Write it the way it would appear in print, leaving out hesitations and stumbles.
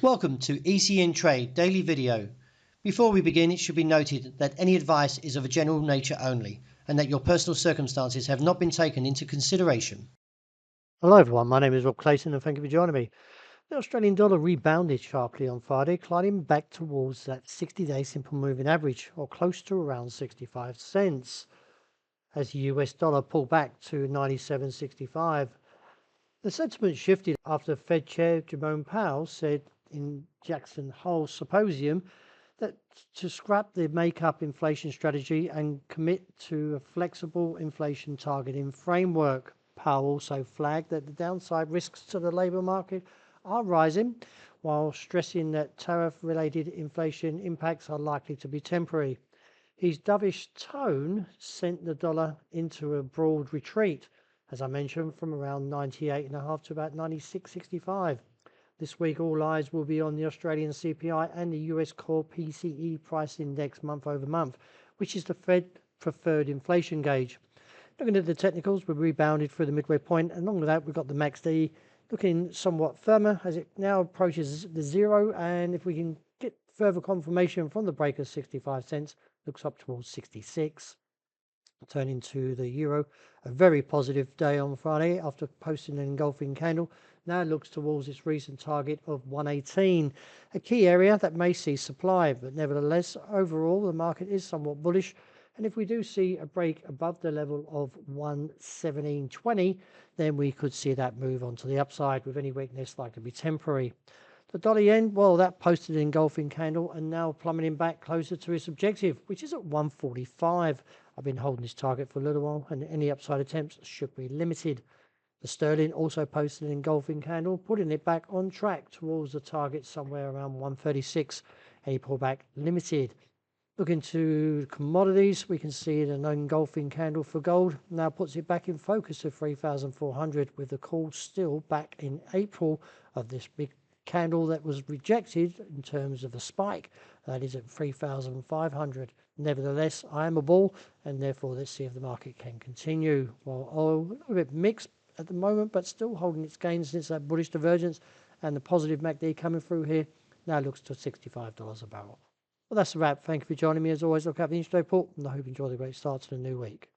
Welcome to ECN Trade Daily Video. Before we begin, it should be noted that any advice is of a general nature only and that your personal circumstances have not been taken into consideration. Hello everyone, my name is Rob Clayton and thank you for joining me. The Australian dollar rebounded sharply on Friday, climbing back towards that 60-day simple moving average, or close to around 65 cents, as the US dollar pulled back to 97.65. The sentiment shifted after Fed Chair Jerome Powell said in Jackson Hole's symposium that to scrap the make-up inflation strategy and commit to a flexible inflation targeting framework. Powell also flagged that the downside risks to the labour market are rising, while stressing that tariff-related inflation impacts are likely to be temporary. His dovish tone sent the dollar into a broad retreat, as I mentioned, from around 98.5 to about 96.65. This week, all eyes will be on the Australian CPI and the US core PCE price index month over month, which is the Fed preferred inflation gauge. Looking at the technicals, we've rebounded through the midway point, and along with that, we've got the MACD looking somewhat firmer as it now approaches the zero. And if we can get further confirmation from the break of 65 cents, looks up towards 66. Turning to the euro, a very positive day on Friday after posting an engulfing candle. Now looks towards its recent target of 118, a key area that may see supply, but nevertheless, overall, the market is somewhat bullish. And if we do see a break above the level of 117.20, then we could see that move on to the upside, with any weakness likely to be temporary. The dollar yen, well, that posted an engulfing candle and now plummeting back closer to its objective, which is at 145. I've been holding this target for a little while, and any upside attempts should be limited. The sterling also posted an engulfing candle, putting it back on track towards the target somewhere around 136. Any pullback limited. Looking to commodities, we can see an engulfing candle for gold now puts it back in focus of 3,400, with the call still back in April of this big candle that was rejected in terms of a spike. That is at 3,500. Nevertheless, I am a bull, and therefore let's see if the market can continue. While oil, a little bit mixed at the moment, but still holding its gains since that bullish divergence, and the positive MACD coming through here now looks to $65 a barrel. Well, that's a wrap. Thank you for joining me. As always, look out for the intraday report, and I hope you enjoy the great start to the new week.